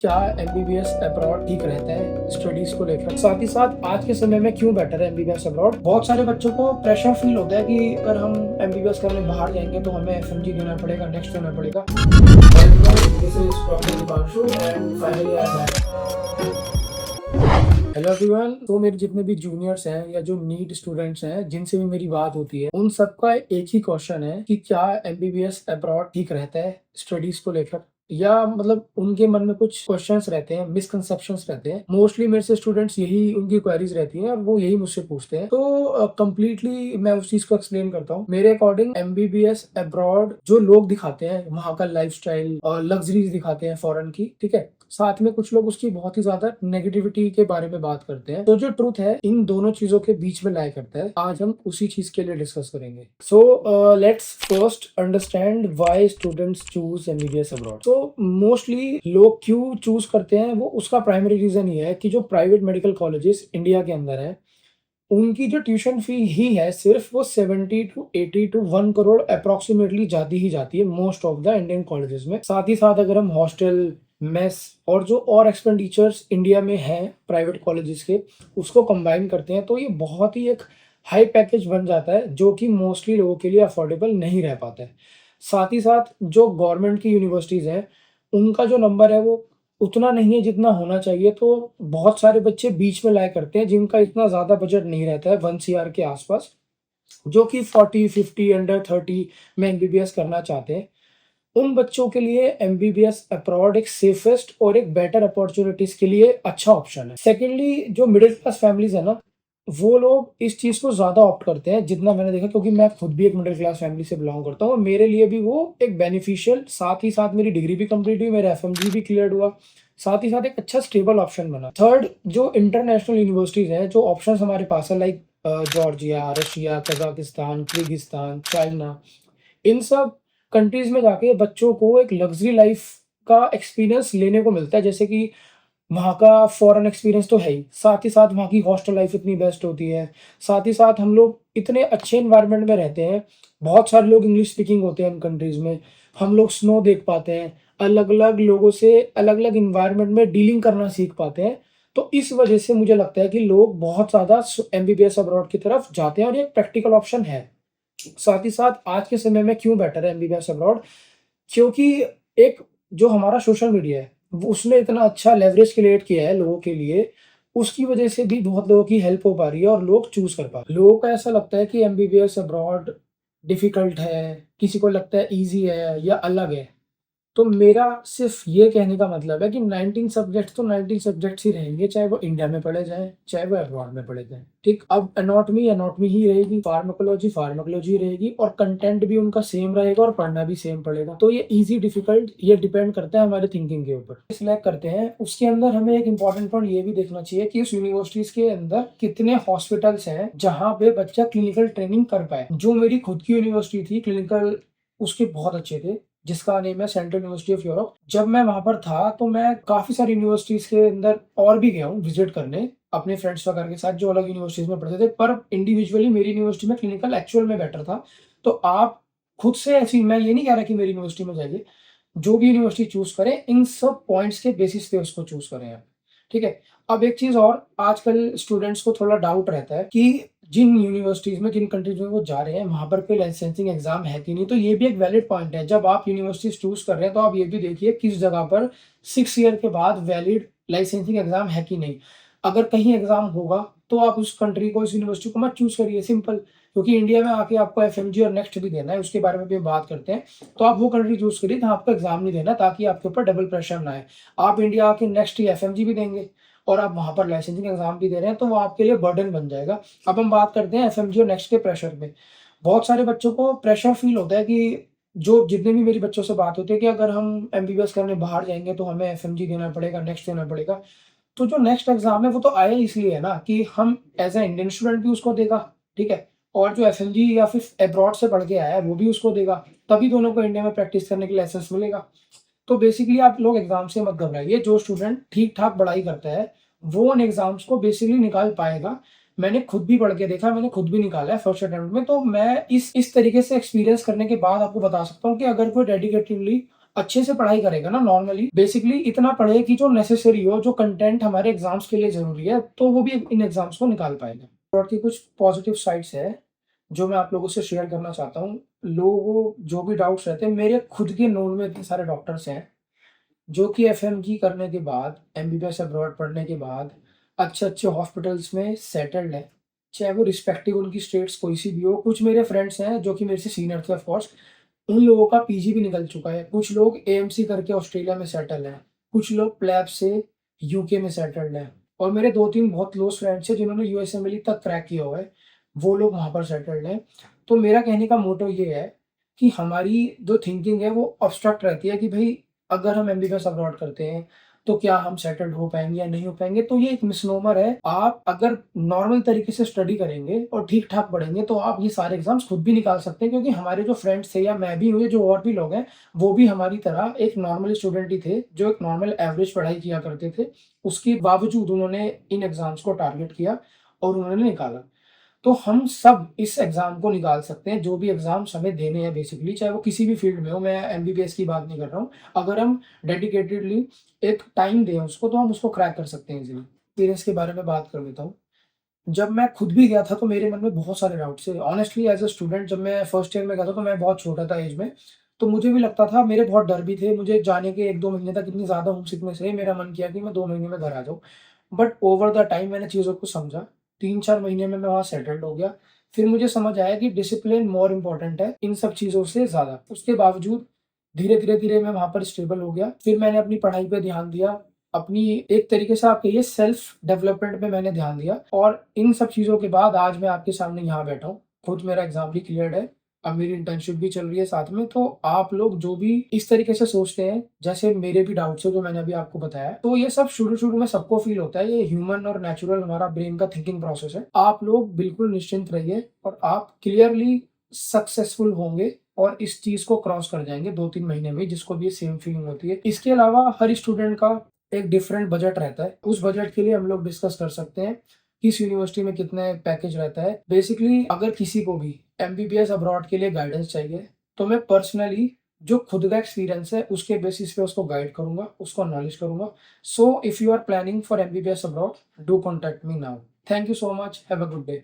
क्या MBBS abroad ठीक रहता है स्टडीज को लेकर? साथ ही साथ आज के समय में क्यों बेटर है एमबीबीएस अब्रॉड? बहुत सारे बच्चों को प्रेशर फील होता है कि अगर हम एमबीबीएस करने बाहर जाएंगे तो हमें एफएमजी देना पड़ेगा, नेक्स्ट देना पड़ेगा। Hello everyone. तो मेरे जितने भी जूनियर्स हैं या जो नीट स्टूडेंट्स हैं जिनसे भी मेरी बात होती है, उन सबका एक ही क्वेश्चन है कि क्या एमबीबीएस अब्रॉड ठीक रहता है स्टडीज को लेकर, या मतलब उनके मन में कुछ क्वेश्चंस रहते हैं, मिसकंसेप्शंस रहते हैं। मोस्टली मेरे से स्टूडेंट्स यही उनकी क्वेरीज रहती हैं और वो यही मुझसे पूछते हैं। तो कंप्लीटली मैं उस चीज को एक्सप्लेन करता हूँ। मेरे अकॉर्डिंग एमबीबीएस अब्रॉड जो लोग दिखाते हैं वहाँ का लाइफस्टाइल और लग्जरीज दिखाते हैं फॉरेन की, ठीक है, साथ में कुछ लोग उसकी बहुत ही ज्यादा नेगेटिविटी के बारे में बात करते हैं। तो जो ट्रुथ है इन दोनों चीजों के बीच में लाया करता है। आज हम उसी चीज के लिए डिस्कस करेंगे। So let's first understand why students choose MBBS abroad. तो मोस्टली लोग क्यों चूज करते हैं, वो उसका प्राइमरी रीजन ये है कि जो प्राइवेट मेडिकल कॉलेजेस इंडिया के अंदर है, उनकी जो ट्यूशन फी ही है सिर्फ वो 70 टू 80 टू 1 करोड़ अप्रोक्सीमेटली जाती ही जाती है most of the Indian colleges में। साथ ही साथ अगर हम हॉस्टल, मेस और जो और एक्सपेंडिचर्स इंडिया में है प्राइवेट कॉलेजेस के, उसको कंबाइन करते हैं तो ये बहुत ही एक हाई पैकेज बन जाता है जो कि मोस्टली लोगों के लिए अफोर्डेबल नहीं रह पाता है। साथ ही साथ जो गवर्नमेंट की यूनिवर्सिटीज़ हैं, उनका जो नंबर है वो उतना नहीं है जितना होना चाहिए। तो बहुत सारे बच्चे बीच में लाया करते हैं जिनका इतना ज़्यादा बजट नहीं रहता है 1 सीआर के आसपास, जो कि 40-50 अंडर 30 में एमबीबीएस करना चाहते हैं। उन बच्चों के लिए एमबीबीएस अब्रॉड एक सेफेस्ट और एक बेटर अपॉर्चुनिटीज के लिए अच्छा ऑप्शन है। सेकेंडली, जो मिडिल क्लास फैमिलीज है ना, वो लोग इस चीज को ज्यादा ऑप्ट करते हैं जितना मैंने देखा, क्योंकि मैं खुद भी एक मिडिल क्लास फैमिली से बिलोंग करता हूँ और मेरे लिए भी वो एक बेनिफिशियल, साथ ही साथ मेरी डिग्री भी कंप्लीट हुई, मेरा एफएमजी भी क्लियर हुआ, साथ ही साथ एक अच्छा स्टेबल ऑप्शन बना। थर्ड, जो इंटरनेशनल यूनिवर्सिटीज हैं, जो ऑप्शन हमारे पास है like Georgia, Russia, Kazakhstan, Kyrgyzstan, China, इन सब कंट्रीज में जाके बच्चों को एक लग्जरी लाइफ का एक्सपीरियंस लेने को मिलता है। जैसे कि वहाँ का फॉरेन एक्सपीरियंस तो है ही, साथ ही साथ वहाँ की हॉस्टल लाइफ इतनी बेस्ट होती है, साथ ही साथ हम लोग इतने अच्छे एनवायरनमेंट में रहते हैं, बहुत सारे लोग इंग्लिश स्पीकिंग होते हैं इन कंट्रीज में, हम लोग स्नो देख पाते हैं, अलग अलग लोगों से अलग अलग इन्वायरमेंट में डीलिंग करना सीख पाते हैं। तो इस वजह से मुझे लगता है कि लोग बहुत ज़्यादा एमबीबीएस अब्रॉड की तरफ जाते हैं और ये एक प्रैक्टिकल ऑप्शन है। साथ ही साथ आज के समय में क्यों बेटर है एमबीबीएस अब्रॉड, क्योंकि एक जो हमारा सोशल मीडिया है उसने इतना अच्छा लेवरेज क्रिएट किया है लोगों के लिए, उसकी वजह से भी बहुत लोगों की हेल्प हो पा रही है और लोग चूज कर पा रहे हैं। लोगों को ऐसा लगता है कि एमबीबीएस अब्रॉड डिफिकल्ट है, किसी को लगता है इजी है या अलग है। तो मेरा सिर्फ ये कहने का मतलब है कि 19 सब्जेक्ट्स तो 19 सब्जेक्ट्स ही रहेंगे, चाहे वो इंडिया में पढ़े जाएँ, चाहे वो अब्रॉड में पढ़े जाएँ। ठीक, अब एनाटॉमी एनाटॉमी ही रहेगी, फार्माकोलॉजी फार्माकोलॉजी रहेगी और कंटेंट भी उनका सेम रहेगा और पढ़ना भी सेम पड़ेगा। तो ये ईज़ी डिफिकल्ट ये डिपेंड करता है हमारे थिंकिंग के ऊपर। सिलेक्ट करते हैं उसके अंदर हमें एक इम्पोर्टेंट पॉइंट ये भी देखना चाहिए कि उस यूनिवर्सिटीज़ के अंदर कितने हॉस्पिटल्स हैं जहाँ पे बच्चा क्लिनिकल ट्रेनिंग कर पाए। जो मेरी खुद की यूनिवर्सिटी थी, क्लिनिकल उसके बहुत अच्छे थे, जिसका नेम है सेंट्रल यूनिवर्सिटी ऑफ यूरोप। जब मैं वहाँ पर था तो मैं काफ़ी सारी यूनिवर्सिटीज़ के अंदर और भी गया हूँ विज़िट करने, अपने फ्रेंड्स वगैरह के साथ जो अलग यूनिवर्सिटीज़ में पढ़ते थे, पर इंडिविजुअली मेरी यूनिवर्सिटी में क्लिनिकल एक्चुअल में बेटर था। तो आप खुद से ऐसी, मैं ये नहीं कह रहा कि मेरी यूनिवर्सिटी में जाइए, जो भी यूनिवर्सिटी चूज़ करें, इन सब पॉइंट्स के बेसिस पे उसको चूज़ करें आप, ठीक है? अब एक चीज़ और, आजकल स्टूडेंट्स को थोड़ा डाउट रहता है कि जिन यूनिवर्सिटीज़ में, जिन कंट्रीज़ में वो जा रहे हैं, वहाँ पर कोई लाइसेंसिंग एग्ज़ाम है कि नहीं? तो ये भी एक वैलिड पॉइंट है। जब आप यूनिवर्सिटीज़ चूज़ कर रहे हैं, तो आप ये भी देखिए किस जगह पर 6 ईयर के बाद वैलिड लाइसेंसिंग एग्ज़ाम है कि नहीं? अगर कहीं एग्ज़ाम होगा, तो आप उस कंट्री को, उस यूनिवर्सिटी को मत चूज़ करिए, सिंपल। क्योंकि इंडिया में आके आपको एफएमजी और नेक्स्ट भी देना है, उसके बारे में भी हम बात करते हैं। तो आप वो कंट्री चूज़ करिए जहाँ आपको एग्ज़ाम नहीं देना, ताकि आपके ऊपर डबल प्रेशर ना आए। आप इंडिया आके नेक्स्ट ही एफएमजी भी देंगे और आप वहाँ पर लाइसेंसिंग एग्ज़ाम भी दे रहे हैं, तो वो आपके लिए बर्डन बन जाएगा। अब हम बात करते हैं एफएमजी और नेक्स्ट के प्रेशर पे। बहुत सारे बच्चों को प्रेशर फ़ील होता है कि जो जितने भी मेरी बच्चों से बात होती है कि अगर हम एमबीबीएस करने बाहर जाएँगे तो हमें एफएमजी देना पड़ेगा, नेक्स्ट देना पड़ेगा। तो जो नेक्स्ट एग्ज़ाम है वो तो आया इसलिए है ना कि हम एज़ अ इंडियन स्टूडेंट भी उसको देगा, ठीक है? और जो एफएमजी या फिर अब्रॉड से पढ़ के आया है वो भी उसको देगा, तभी दोनों को इंडिया में प्रैक्टिस करने के लिए लाइसेंस मिलेगा। तो बेसिकली आप लोग एग्ज़ाम से मत घबराइए, जो स्टूडेंट ठीक-ठाक पढ़ाई करता है, वो उन एग्ज़ाम्स को बेसिकली निकाल पाएगा। मैंने खुद भी पढ़ के देखा, मैंने खुद भी निकाला है फर्स्ट अटेम्प्ट में, तो मैं इस तरीके से एक्सपीरियंस करने के बाद आपको बता सकता हूँ कि अगर कोई डेडिकेटेडली अच्छे से पढ़ाई करेगा ना नॉर्मली, बेसिकली इतना पढ़े कि जो नेसेसरी हो, जो कंटेंट हमारे एग्ज़ाम्स के लिए ज़रूरी है, तो वो भी इन एग्ज़ाम्स को निकाल पाएगा। और की कुछ पॉज़िटिव साइड्स है, जो मैं आप लोगों से शेयर करना चाहता हूँ। लोगों को जो भी डाउट्स रहते हैं, मेरे खुद के नोन में इतने सारे डॉक्टर्स हैं, जो कि एफएमजी करने के बाद, एमबीबीएस अब्रॉड पढ़ने के बाद, अच्छे-अच्छे हॉस्पिटल्स में सेटल्ड हैं। चाहे वो रिस्पेक्टिव उनकी स्टेट्स कोई-सी भी हो। कुछ मेरे फ्रेंड्स हैं, जो कि मेरे से सीनियर थे ऑफ कोर्स, उन लोगों का पीजी भी निकल चुका है। कुछ लोग एएमसी करके ऑस्ट्रेलिया में सेटल हैं। कुछ लोग प्लैब से यूके में सेटल्ड हैं। और मेरे 2-3 बहुत क्लोज़ फ्रेंड्स हैं, जिन्होंने यूएसएमएलई तक क्रैक किया हुआ है। वो लोग वहाँ पर सेटल्ड हैं। तो मेरा कहने का मोटो ये है कि हमारी जो थिंकिंग है, वो अब्स्ट्रैक्ट रहती है कि भई अगर हम एमबीबीएस अब्रॉड करते हैं, तो क्या हम सेटल्ड हो पाएँगे या नहीं हो पाएँगे? तो ये एक मिसनोमर है। आप अगर नॉर्मल तरीके से स्टडी करेंगे और ठीक-ठाक पढ़ेंगे, तो आप ये सारे एग्ज़ाम्स खुद भी निकाल सकते हैं, क्योंकि हमारे जो फ्रेंड्स थे, या मैं भी हूँ, या जो और भी लोग हैं, वो भी हमारी तरह एक नॉर्मल स्टूडेंट ही थे, जो एक नॉर्मल एवरेज पढ़ाई किया करते थे। उसके बावजूद उन्होंने इन एग्ज़ाम्स को टारगेट किया और उन्होंने निकाला। तो हम सब इस एग्ज़ाम को निकाल सकते हैं, जो भी एग्ज़ाम्स हमें देने हैं बेसिकली, चाहे वो किसी भी फ़ील्ड में हो, मैं एमबीबीएस की बात नहीं कर रहा हूँ। अगर हम डेडिकेटेडली एक टाइम दें उसको, तो हम उसको क्रैक कर सकते हैं ईज़िली। एक्सपीरियंस के बारे में बात कर लेता हूँ। जब मैं खुद भी गया था, तो मेरे मन में बहुत सारे डाउट्स थे। ऑनेस्टली एज़ अ स्टूडेंट, जब मैं फर्स्ट ईयर में गया था, तो मैं बहुत छोटा था ऐज में। तो मुझे भी लगता था, मेरे बहुत डर भी थे। मुझे जाने के 1-2 महीने तक इतनी ज़्यादा होम सिकनेस रही, मेरा मन किया कि मैं 2 महीने में घर आ जाऊँ। बट ओवर द टाइम मैंने चीज़ों को समझा। 3-4 महीने में मैं वहाँ सेटल्ड हो गया। फिर मुझे समझ आया कि डिसिप्लिन मोर इम्पोर्टेंट है इन सब चीज़ों से ज़्यादा। उसके बावजूद धीरे-धीरे मैं वहाँ पर स्टेबल हो गया। फिर मैंने अपनी पढ़ाई पे ध्यान दिया। अपनी एक तरीके से आप कहिए सेल्फ डेवलपमेंट पे मैंने ध्यान दिया, और इन सब चीज़ों के बाद आज मैं आपके सामने यहाँ बैठा हूँ। खुद मेरा एग्ज़ाम भी क्लियर्ड है। अब मेरी इंटर्नशिप भी चल रही है साथ में। तो आप लोग जो भी इस तरीके से सोचते हैं, जैसे मेरे भी डाउट्स हैं जो मैंने अभी आपको बताया, तो ये सब शुरू-शुरू में सबको फ़ील होता है। ये ह्यूमन और नेचुरल हमारा ब्रेन का थिंकिंग प्रोसेस है। आप लोग बिल्कुल निश्चिंत रहिए, और आप क्लियरली सक्सेसफुल होंगे और इस चीज़ को क्रॉस कर जाएँगे 2-3 महीने में, जिसको भी ये सेम फीलिंग होती है। इसके अलावा हर स्टूडेंट का एक डिफरेंट बजट रहता है। उस बजट के लिए हम लोग डिस्कस कर सकते हैं, किस यूनिवर्सिटी में कितने पैकेज रहता है। बेसिकली अगर किसी को भी एमबीबीएस अब्रॉड के लिए गाइडेंस चाहिए, तो मैं पर्सनली जो खुद का एक्सपीरियंस है, उसके बेसिस पे उसको गाइड करूँगा, उसको नॉलेज करूँगा। So if you are planning for MBBS abroad, do contact me now. Thank you so much. Have a good day.